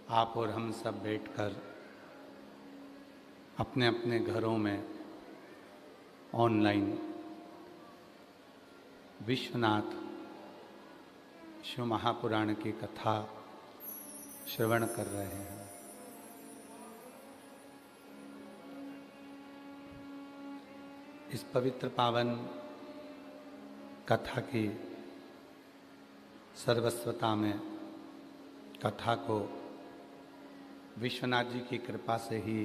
आप और हम सब बैठकर अपने अपने घरों में ऑनलाइन विश्वनाथ शिव महापुराण की कथा श्रवण कर रहे हैं। इस पवित्र पावन कथा की सर्वस्वता में कथा को विश्वनाथ जी की कृपा से ही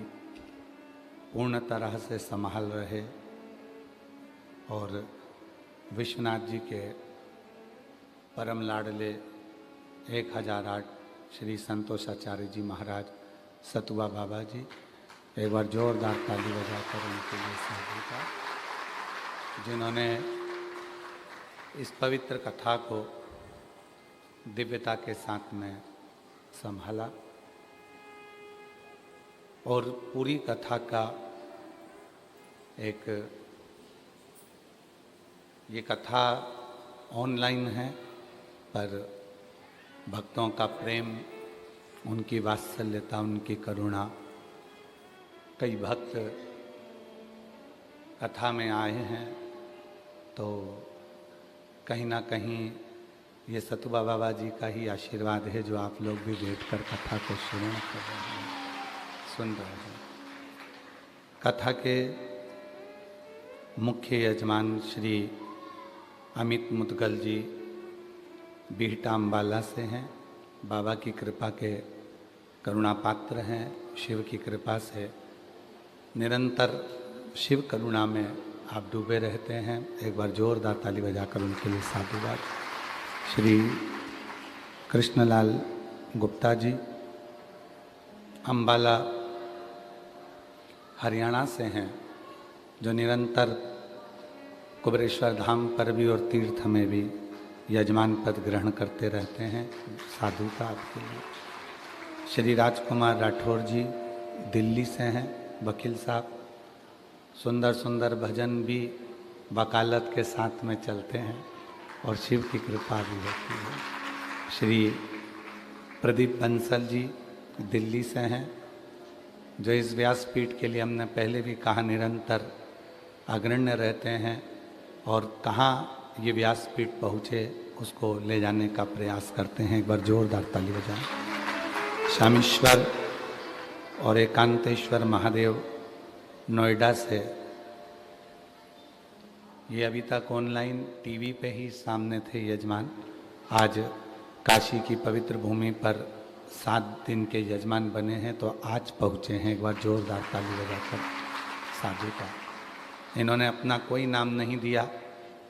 पूर्ण तरह से संभाल रहे और विश्वनाथ जी के परम लाडले 1008 श्री संतोषाचार्य जी महाराज सतुआ बाबा जी, एक बार जोरदार ताली बजाकर उनके लिए साधु का, जिन्होंने इस पवित्र कथा को दिव्यता के साथ में संभाला और पूरी कथा का ये कथा ऑनलाइन है, पर भक्तों का प्रेम, उनकी वात्सल्यता, उनकी करुणा, कई भक्त कथा में आए हैं तो कहीं ना कहीं ये सतुबा बाबा जी का ही आशीर्वाद है जो आप लोग भी बैठकर कथा को श्रवण कर रहे हैं, सुन रहे हैं। कथा के मुख्य यजमान श्री अमित मुदगल जी बीहटा अम्बाला से हैं। बाबा की कृपा के करुणा पात्र हैं। शिव की कृपा से निरंतर शिव करुणा में आप डूबे रहते हैं। एक बार जोरदार ताली बजाकर उनके लिए साधुवाद। श्री कृष्णलाल गुप्ता जी अम्बाला हरियाणा से हैं, जो निरंतर कुबेरेश्वर धाम पर भी और तीर्थ में भी यजमान पद ग्रहण करते रहते हैं। साधु का आपके लिए। श्री राजकुमार राठौर जी दिल्ली से हैं, वकील साहब, सुंदर सुंदर भजन भी वकालत के साथ में चलते हैं और शिव की कृपा भी होती है। श्री प्रदीप बंसल जी दिल्ली से हैं, जो इस व्यासपीठ के लिए हमने पहले भी कहा निरंतर अग्रण्य रहते हैं और कहाँ ये व्यासपीठ पहुँचे उसको ले जाने का प्रयास करते हैं। एक बार जोरदार ताली बजाएं। शामेश्वर और एकांतेश्वर महादेव नोएडा से, ये अभी तक ऑनलाइन टीवी पे ही सामने थे यजमान, आज काशी की पवित्र भूमि पर 7 दिन के यजमान बने हैं तो आज पहुँचे हैं। एक बार जोरदार ताली बजाकर साधु का। इन्होंने अपना कोई नाम नहीं दिया,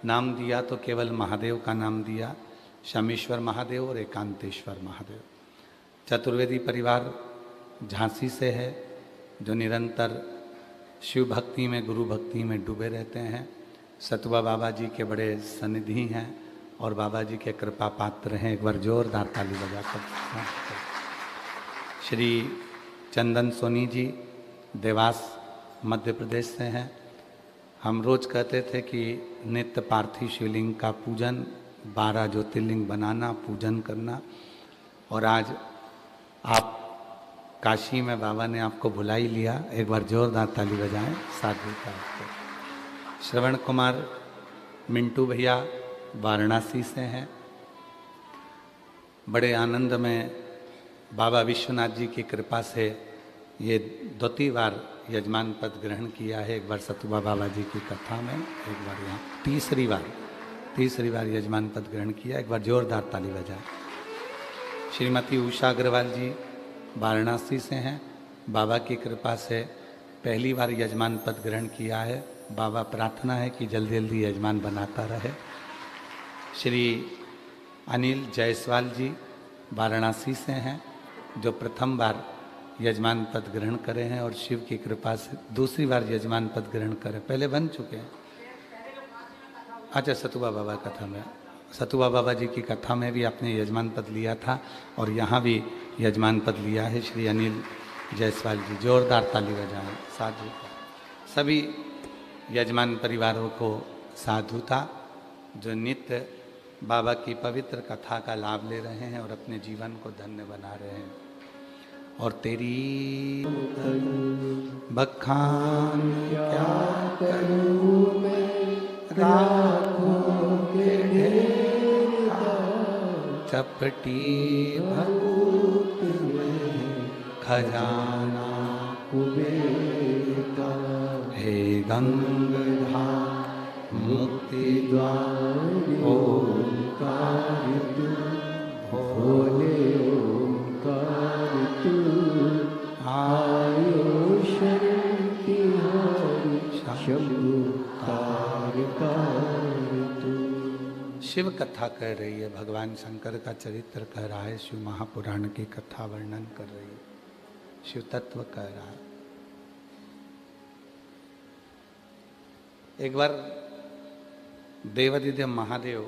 नाम दिया तो केवल महादेव का नाम दिया, शामेश्वर महादेव और एकांतेश्वर महादेव। चतुर्वेदी परिवार झांसी से है, जो निरंतर शिव भक्ति में, गुरु भक्ति में डूबे रहते हैं। सतुआ बाबा जी के बड़े सनिधि हैं और बाबा जी के कृपा पात्र हैं। एक बार जोरदार ताली बजाकर। श्री चंदन सोनी जी देवास मध्य प्रदेश से हैं। हम रोज कहते थे कि नित्य पार्थिव शिवलिंग का पूजन, 12 ज्योतिर्लिंग बनाना, पूजन करना, और आज आप काशी में बाबा ने आपको बुला ही लिया। एक बार जोरदार ताली बजाएं साधु का। श्रवण कुमार मिंटू भैया वाराणसी से हैं। बड़े आनंद में बाबा विश्वनाथ जी की कृपा से ये 2 बार यजमान पद ग्रहण किया है। एक बार सतुबा बाबा जी की कथा में, एक बार यहाँ तीसरी बार यजमान पद ग्रहण किया। एक बार जोरदार ताली बजाएं। श्रीमती उषा अग्रवाल जी वाराणसी से हैं। बाबा की कृपा से पहली बार यजमान पद ग्रहण किया है। बाबा प्रार्थना है कि जल्दी जल्दी यजमान बनाता रहे। श्री अनिल जायसवाल जी वाराणसी से हैं, जो प्रथम बार यजमान पद ग्रहण करे हैं और शिव की कृपा से दूसरी बार यजमान पद ग्रहण करें। पहले बन चुके हैं। अच्छा, सतुबा बाबा कथा में, सतुबा बाबा जी की कथा में भी आपने यजमान पद लिया था और यहाँ भी यजमान पद लिया है। श्री अनिल जायसवाल जी, जोरदार ताली बजाएं साधु का। सभी यजमान परिवारों को साधुता, जो नित्य बाबा की पवित्र कथा का लाभ ले रहे हैं और अपने जीवन को धन्य बना रहे हैं। और तेरी बखान क्या करूं मैं, राखों के ढेर का चपटी भभूत में खजाना कुबेर का। हे गंगाधार मुक्ति द्वार ओंकार तू, भोले ओंकार तू, आयो शरण तिहारी शंभु तारकार तू। शिव कथा कह रही है, भगवान शंकर का चरित्र कह रहा है, शिव महापुराण की कथा वर्णन कर रही है, शिव तत्व कह रहा है। एक बार देवादिदेव महादेव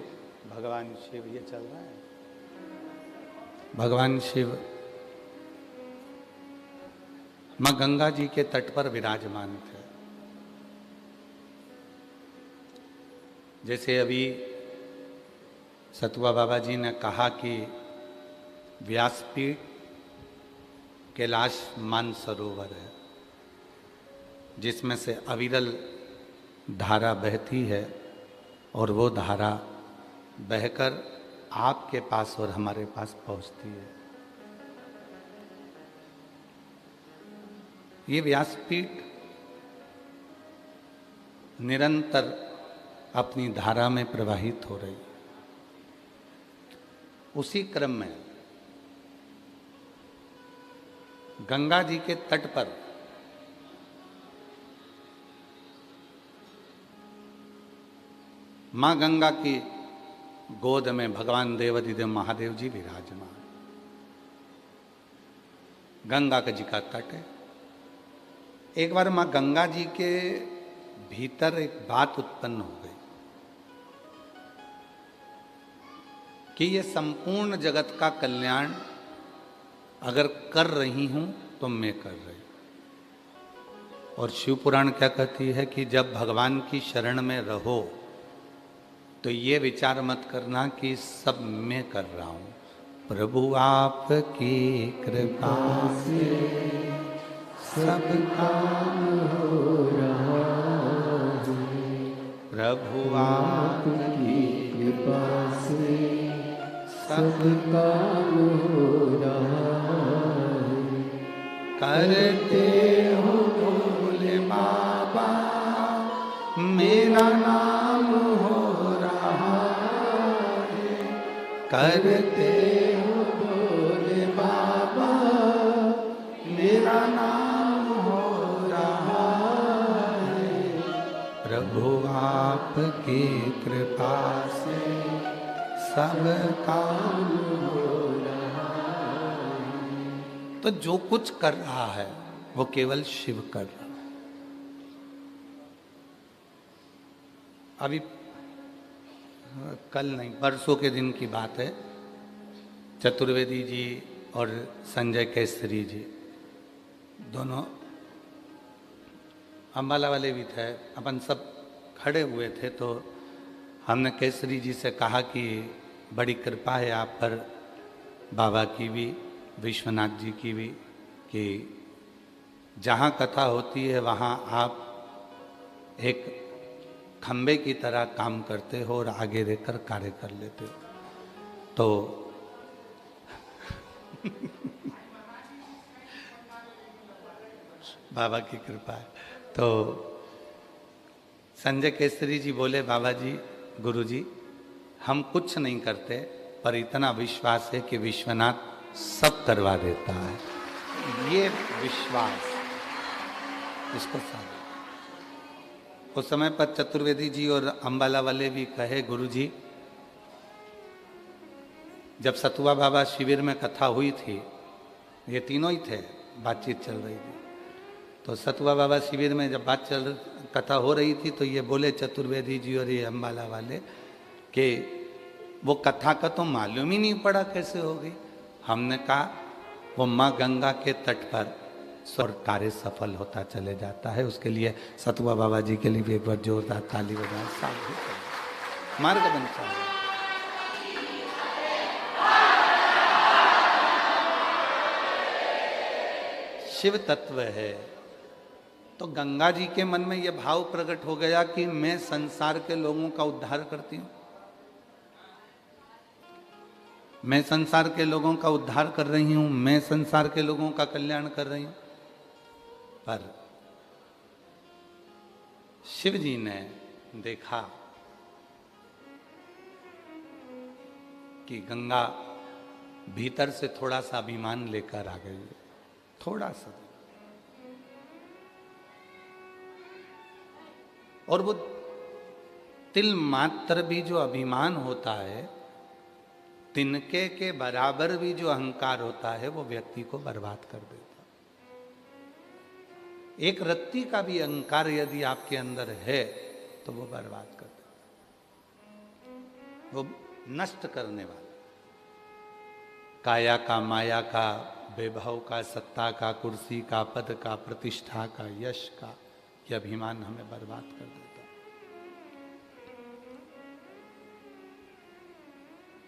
भगवान शिव, ये चल रहा है, भगवान शिव मां गंगा जी के तट पर विराजमान थे। जैसे अभी सतुआ बाबा जी ने कहा कि व्यासपीठ कैलाश मानसरोवर है, जिसमें से अविरल धारा बहती है, और वो धारा बहकर आपके पास और हमारे पास पहुंचती है। ये व्यासपीठ निरंतर अपनी धारा में प्रवाहित हो रही है। उसी क्रम में गंगा जी के तट पर मां गंगा की गोद में भगवान देवादिदेव महादेव जी विराजमान। गंगा का जी का तट है। एक बार मां गंगा जी के भीतर एक बात उत्पन्न हो गई कि ये संपूर्ण जगत का कल्याण अगर कर रही हूं तो मैं कर रही। और शिव पुराण क्या कहती है कि जब भगवान की शरण में रहो तो ये विचार मत करना कि सब मैं कर रहा हूं, प्रभु आपकी कृपा से सब काम हो रहा है, प्रभु आपकी कृपा से सब काम हो रहा है। करते हो भोले बाबा मेरा नाम हो रहा है, करते हो भोले बाबा मेरा नाम हो रहा है, प्रभु आपकी कृपा से सब काम हो रहा है। तो जो कुछ कर रहा है वो केवल शिव कर रहा है। अभी कल नहीं, परसों के दिन की बात है, चतुर्वेदी जी और संजय केसरी जी दोनों, अम्बाला वाले भी थे, अपन सब खड़े हुए थे। तो हमने केसरी जी से कहा कि बड़ी कृपा है आप पर, बाबा की भी, विश्वनाथ जी की भी, कि जहाँ कथा होती है वहाँ आप एक खंबे की तरह काम करते हो और आगे रहकर कार्य कर लेते हो। तो बाबा की कृपा है। तो संजय केसरी जी बोले, बाबा जी, गुरु जी, हम कुछ नहीं करते, पर इतना विश्वास है कि विश्वनाथ सब करवा देता है। ये विश्वास, इसको साथ। उस समय पर चतुर्वेदी जी और अम्बाला वाले भी कहे, गुरु जी, जब सतुआ बाबा शिविर में कथा हुई थी, ये तीनों ही थे, बातचीत चल रही थी। तो सतुआ बाबा शिविर में जब कथा हो रही थी तो ये बोले चतुर्वेदी जी और ये अम्बाला वाले कि वो कथा का तो मालूम ही नहीं पड़ा कैसे हो गई। हमने कहा वो माँ गंगा के तट पर और कार्य सफल होता चले जाता है। उसके लिए सतुआ बाबा जी के लिए भी एक बार जोरदार ताली बजाएं। साथ मार्ग बनता है। शिव तत्व है, तो गंगा जी के मन में यह भाव प्रकट हो गया कि मैं संसार के लोगों का उद्धार करती हूं, मैं संसार के लोगों का उद्धार कर रही हूं, मैं संसार के लोगों का कल्याण कर रही हूं। पर शिव जी ने देखा कि गंगा भीतर से थोड़ा सा अभिमान लेकर आ गई, थोड़ा सा, और वो तिल मात्र भी जो अभिमान होता है, तिनके के बराबर भी जो अहंकार होता है, वो व्यक्ति को बर्बाद कर देता। एक रत्ती का भी अहंकार यदि आपके अंदर है तो वो बर्बाद कर देता, वो नष्ट करने वाला। काया का, माया का, वैभव का, सत्ता का, कुर्सी का, पद का, प्रतिष्ठा का, यश का, यह अभिमान हमें बर्बाद कर देता।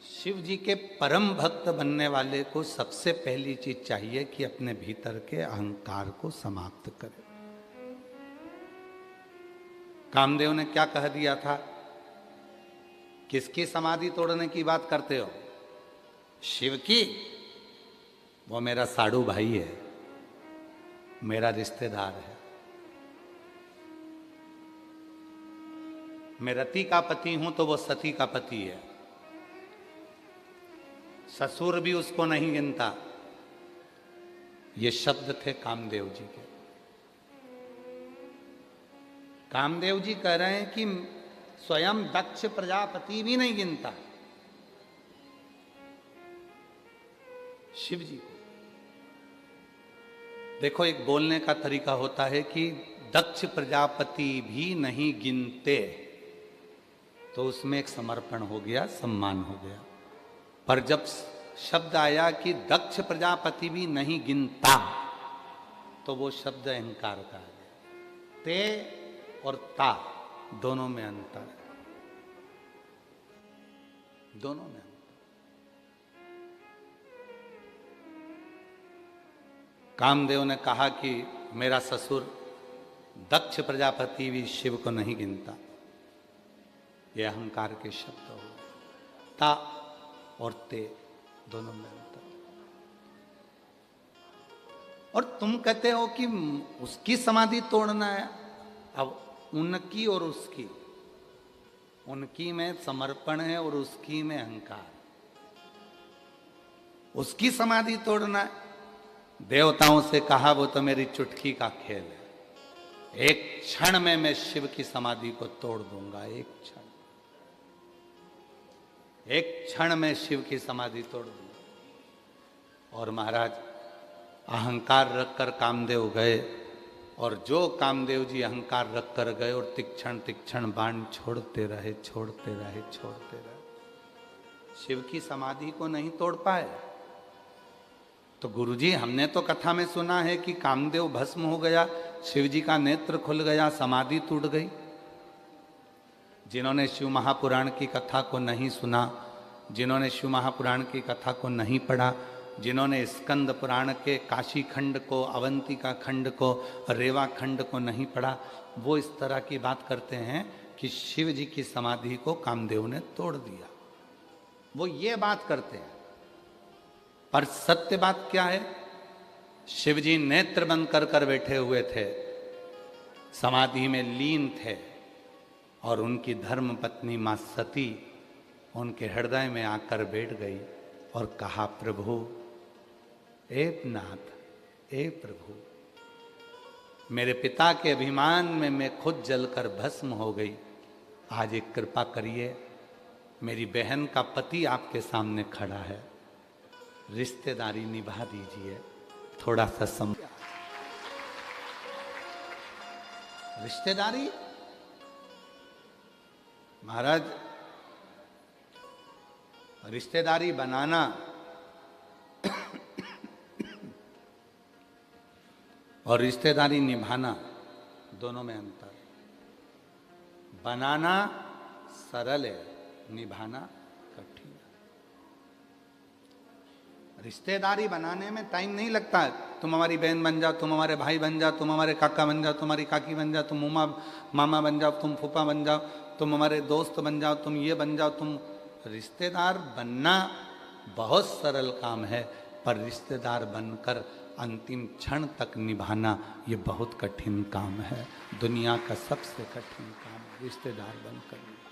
शिव जी के परम भक्त बनने वाले को सबसे पहली चीज चाहिए कि अपने भीतर के अहंकार को समाप्त करे। कामदेव ने क्या कह दिया था? किसकी समाधि तोड़ने की बात करते हो? शिव की। वो मेरा साड़ू भाई है, मेरा रिश्तेदार है, मैं रति का पति हूं तो वो सती का पति है। ससुर भी उसको नहीं गिनता। ये शब्द थे कामदेव जी के। कामदेव जी कह रहे हैं कि स्वयं दक्ष प्रजापति भी नहीं गिनता शिव जी को। देखो, एक बोलने का तरीका होता है कि दक्ष प्रजापति भी नहीं गिनते, तो उसमें एक समर्पण हो गया, सम्मान हो गया। पर जब शब्द आया कि दक्ष प्रजापति भी नहीं गिनता, तो वो शब्द अहंकार का है। ते और ता दोनों में अंतर है, दोनों में। कामदेव ने कहा कि मेरा ससुर दक्ष प्रजापति भी शिव को नहीं गिनता। यह अहंकार के शब्द हो। ता और ते दोनों में अंतर। और तुम कहते हो कि उसकी समाधि तोड़ना है। अब उनकी और उसकी, उनकी में समर्पण है और उसकी में अहंकार। उसकी समाधि तोड़ना है। देवताओं से कहा वो तो मेरी चुटकी का खेल है, एक क्षण में मैं शिव की समाधि को तोड़ दूंगा। एक क्षण, एक क्षण में शिव की समाधि तोड़ दूंगा। और महाराज अहंकार रखकर कामदेव गए, और जो कामदेव जी अहंकार रखकर गए और तीक्ष्ण तीक्ष्ण बाण छोड़ते रहे, छोड़ते रहे, छोड़ते रहे, शिव की समाधि को नहीं तोड़ पाए। तो गुरुजी, हमने तो कथा में सुना है कि कामदेव भस्म हो गया, शिव जी का नेत्र खुल गया, समाधि टूट गई। जिन्होंने शिव महापुराण की कथा को नहीं सुना, जिन्होंने शिव महापुराण की कथा को नहीं पढ़ा, जिन्होंने स्कंद पुराण के काशी खंड को, अवंतिका खंड को, रेवा खंड को नहीं पढ़ा, वो इस तरह की बात करते हैं कि शिव जी की समाधि को कामदेव ने तोड़ दिया। वो ये बात करते हैं। पर सत्य बात क्या है? शिव जी नेत्र बंद कर कर बैठे हुए थे, समाधि में लीन थे, और उनकी धर्म पत्नी मां सती उनके हृदय में आकर बैठ गई और कहा, प्रभु, ए नाथ, ए प्रभु, मेरे पिता के अभिमान में मैं खुद जलकर भस्म हो गई। आज एक कृपा करिए, मेरी बहन का पति आपके सामने खड़ा है, रिश्तेदारी निभा दीजिए, थोड़ा सा समय। रिश्तेदारी महाराज, रिश्तेदारी बनाना और रिश्तेदारी निभाना दोनों में अंतर है। बनाना सरल है, निभाना कठिन है। रिश्तेदारी बनाने में टाइम नहीं लगता है। तुम हमारी बहन बन जाओ, तुम हमारे भाई बन जाओ, तुम हमारे काका बन जाओ, तुम्हारी काकी बन जाओ, तुम मामा बन जाओ, तुम फूफा बन जाओ, तुम हमारे दोस्त बन जाओ, तुम ये बन जाओ। तुम रिश्तेदार बनना बहुत सरल काम है, पर रिश्तेदार बनकर अंतिम क्षण तक निभाना ये बहुत कठिन काम है। दुनिया का सबसे कठिन काम है रिश्तेदार बनकर निभाना।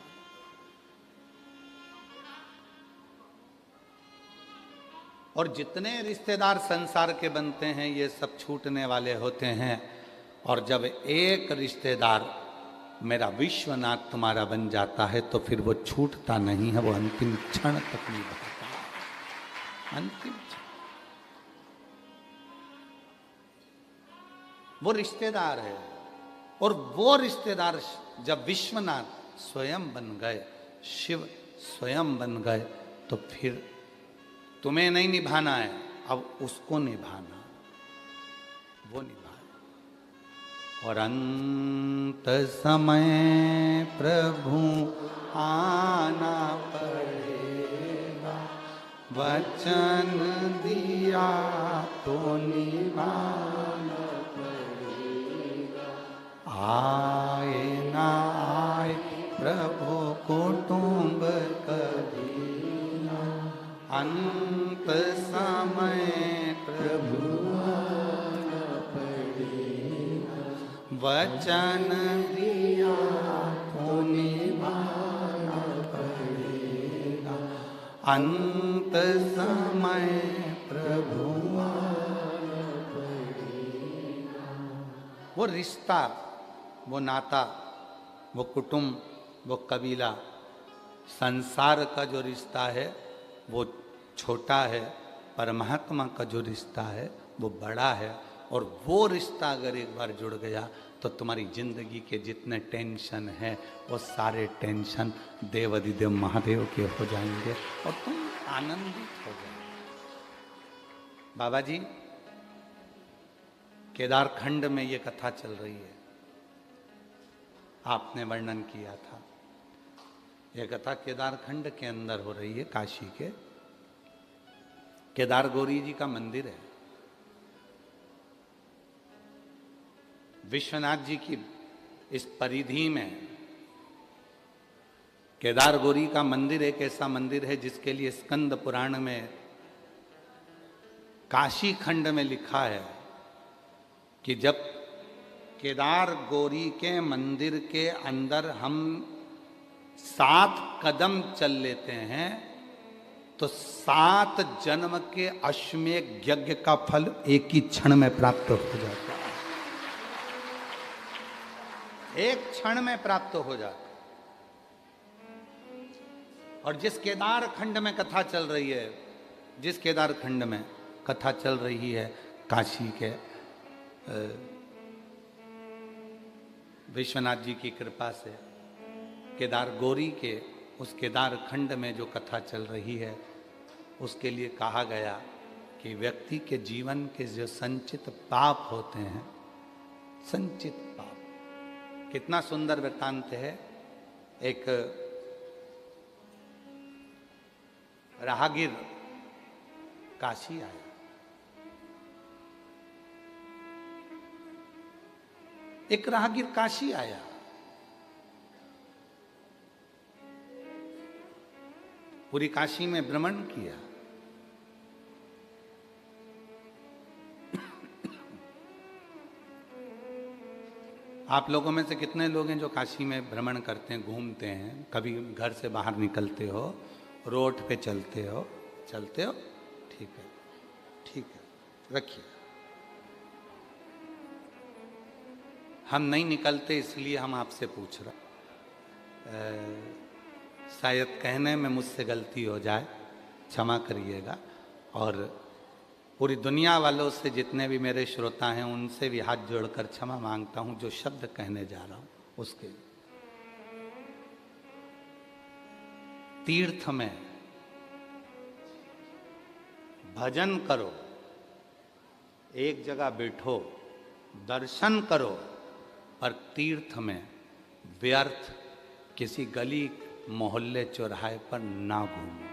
और जितने रिश्तेदार संसार के बनते हैं ये सब छूटने वाले होते हैं। और जब एक रिश्तेदार मेरा विश्वनाथ तुम्हारा बन जाता है तो फिर वो छूटता नहीं है, वो अंतिम क्षण तक निभाता है। अंतिम क्षण वो रिश्तेदार है। और वो रिश्तेदार जब विश्वनाथ स्वयं बन गए, शिव स्वयं बन गए, तो फिर तुम्हें नहीं निभाना है, अब उसको निभाना, वो निभाए। और अंत समय प्रभु आना पड़ेगा, वचन दिया तो निभाना पड़ेगा। आए ना आए प्रभु कुटुंब कभी, अंत समय प्रभु आना पड़ेगा, वचन दिया तो निभाना पड़ेगा। अंत समय प्रभु आना पड़ेगा। वो रिश्ता, वो नाता, वो कुटुंब, वो कबीला, संसार का जो रिश्ता है वो छोटा है, परमात्मा का जो रिश्ता है वो बड़ा है। और वो रिश्ता अगर एक बार जुड़ गया तो तुम्हारी जिंदगी के जितने टेंशन है वो सारे टेंशन देवाधिदेव महादेव के हो जाएंगे और तुम आनंदित हो जाओगे। बाबा जी, केदारखंड में ये कथा चल रही है, आपने वर्णन किया था। यह कथा केदारखंड के अंदर हो रही है, काशी के केदार गौरी जी का मंदिर है। विश्वनाथ जी की इस परिधि में केदार गौरी का मंदिर एक ऐसा मंदिर है जिसके लिए स्कंद पुराण में काशी खंड में लिखा है कि जब केदार गौरी के मंदिर के अंदर हम 7 कदम चल लेते हैं तो 7 जन्म के अश्वमेध यज्ञ का फल एक ही क्षण में प्राप्त हो जाता है। एक क्षण में प्राप्त हो जाता है। और जिस केदार खंड में कथा चल रही है, जिस केदार खंड में कथा चल रही है काशी के विश्वनाथ जी की कृपा से, केदार गौरी के उस केदार खंड में जो कथा चल रही है उसके लिए कहा गया कि व्यक्ति के जीवन के जो संचित पाप होते हैं, संचित पाप, कितना सुंदर वृत्तांत है। एक राहगीर काशी आया, एक राहगीर काशी आया, पूरी काशी में भ्रमण किया। आप लोगों में से कितने लोग हैं जो काशी में भ्रमण करते हैं, घूमते हैं, कभी घर से बाहर निकलते हो, रोड पे चलते हो? चलते हो? ठीक है, ठीक है, रखिए। हम नहीं निकलते इसलिए हम आपसे पूछ रहे, शायद कहने में मुझसे गलती हो जाए, क्षमा करिएगा। और पूरी दुनिया वालों से, जितने भी मेरे श्रोता हैं, उनसे भी हाथ जोड़कर क्षमा मांगता हूं जो शब्द कहने जा रहा हूं उसके लिए। तीर्थ में भजन करो, एक जगह बैठो, दर्शन करो, पर तीर्थ में व्यर्थ किसी गली मोहल्ले चौराहे पर ना घूमो।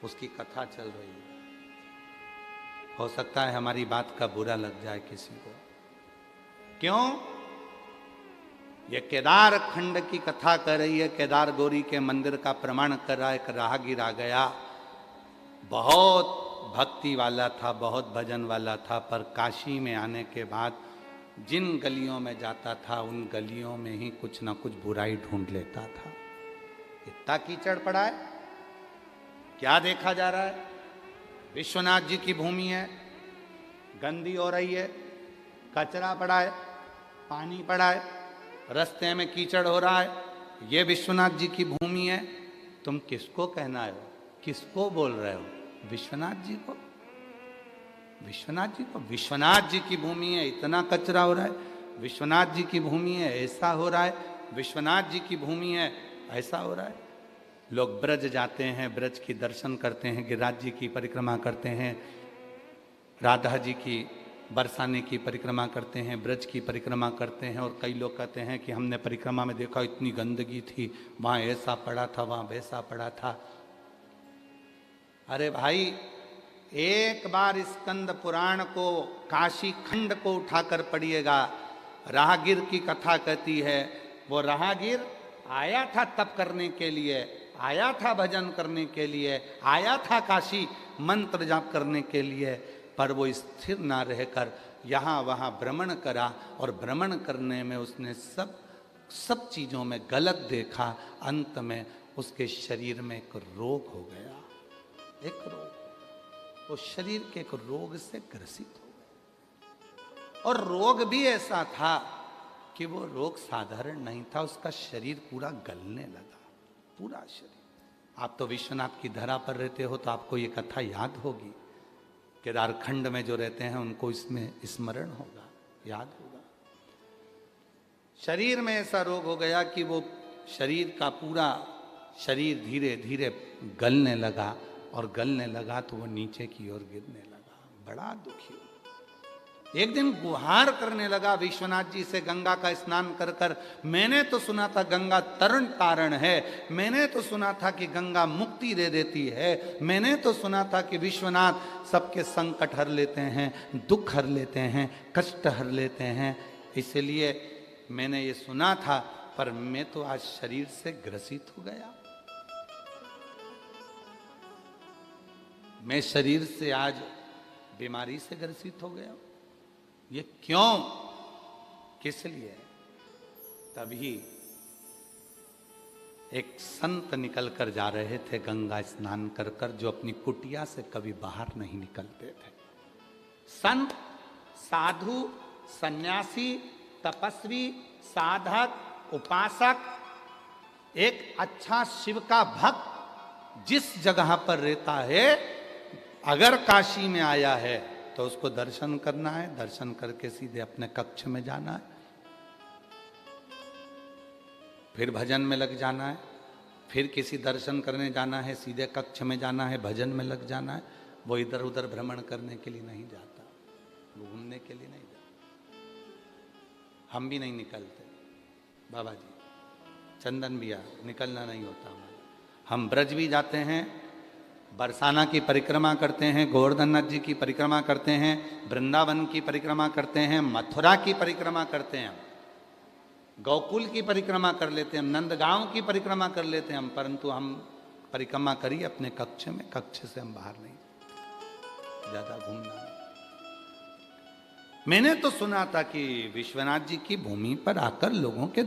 उसकी कथा चल रही है। हो सकता है हमारी बात का बुरा लग जाए किसी को। क्यों? ये केदार खंड की कथा कर रही है, केदार गौरी के मंदिर का प्रमाण कर रहा है। एक राहगीर आ गया, बहुत भक्ति वाला था, बहुत भजन वाला था, पर काशी में आने के बाद जिन गलियों में जाता था उन गलियों में ही कुछ ना कुछ बुराई ढूंढ लेता था। इतना कीचड़ पड़ा है, क्या देखा जा रहा है? विश्वनाथ जी की भूमि है, गंदी हो रही है, कचरा पड़ा है, पानी पड़ा है, रास्ते में कीचड़ हो रहा है। ये विश्वनाथ जी की भूमि है। तुम किसको कहना है? किसको बोल रहे हो? विश्वनाथ जी को? विश्वनाथ जी को? विश्वनाथ जी की भूमि है, इतना कचरा हो रहा है। विश्वनाथ जी की भूमि है, ऐसा हो रहा है। विश्वनाथ जी की भूमि है, ऐसा हो रहा है। लोग ब्रज जाते हैं, ब्रज की दर्शन करते हैं, गिरिराज जी की परिक्रमा करते हैं, राधा जी की बरसाने की परिक्रमा करते हैं, ब्रज की परिक्रमा करते हैं। और कई लोग कहते हैं कि हमने परिक्रमा में देखा इतनी गंदगी थी, वहाँ ऐसा पड़ा था, वहाँ वैसा पड़ा था। अरे भाई, एक बार स्कंद पुराण को, काशी खंड को उठाकर पढ़िएगा। राहगीर की कथा कहती है, वो राहगीर आया था तप करने के लिए, आया था भजन करने के लिए, आया था काशी मंत्र जाप करने के लिए, पर वो स्थिर ना रहकर यहाँ वहाँ भ्रमण करा। और भ्रमण करने में उसने सब चीज़ों में गलत देखा। अंत में उसके शरीर में एक रोग हो गया, एक रोग। वो शरीर के एक रोग से ग्रसित हो गया। और रोग भी ऐसा था कि वो रोग साधारण नहीं था, उसका शरीर पूरा गलने लगा, पूरा शरीर। आप तो विश्वनाथ की धरा पर रहते हो तो आपको ये कथा याद होगी। केदार खंड में जो रहते हैं उनको इसमें स्मरण होगा, याद होगा। शरीर में ऐसा रोग हो गया कि वो शरीर का पूरा शरीर धीरे धीरे गलने लगा, और गलने लगा तो वो नीचे की ओर गिरने लगा। बड़ा दुखी हुआ। एक दिन गुहार करने लगा विश्वनाथ जी से, गंगा का स्नान कर कर। मैंने तो सुना था गंगा तरण तारण है, मैंने तो सुना था कि गंगा मुक्ति दे देती है, मैंने तो सुना था कि विश्वनाथ सबके संकट हर लेते हैं, दुख हर लेते हैं, कष्ट हर लेते हैं। इसलिए मैंने ये सुना था, पर मैं तो आज शरीर से ग्रसित हो गया। मैं शरीर से आज बीमारी से ग्रसित हो गया। ये क्यों? किस लिए? तभी एक संत निकल कर जा रहे थे गंगा स्नान कर कर, जो अपनी कुटिया से कभी बाहर नहीं निकलते थे। संत, साधु, सन्यासी, तपस्वी, साधक, उपासक, एक अच्छा शिव का भक्त जिस जगह पर रहता है, अगर काशी में आया है तो उसको दर्शन करना है, दर्शन करके सीधे अपने कक्ष में जाना है, फिर भजन में लग जाना है, फिर किसी दर्शन करने जाना है, सीधे कक्ष में जाना है, भजन में लग जाना है। वो इधर उधर भ्रमण करने के लिए नहीं जाता, घूमने के लिए नहीं जाता। हम भी नहीं निकलते बाबा जी, चंदन भैया, निकलना नहीं होता हमारा। हम ब्रज भी जाते हैं, बरसाना की परिक्रमा करते हैं, गोवर्धन नाथ जी की परिक्रमा करते हैं, वृंदावन की परिक्रमा करते हैं, मथुरा की परिक्रमा करते हैं, गोकुल की परिक्रमा कर लेते हैं, नंदगांव की परिक्रमा कर लेते हैं हम। परंतु हम परिक्रमा करिए अपने कक्ष में, कक्ष से हम बाहर नहीं, ज्यादा घूमना नहीं। मैंने तो सुना था कि विश्वनाथ जी की भूमि पर आकर लोगों के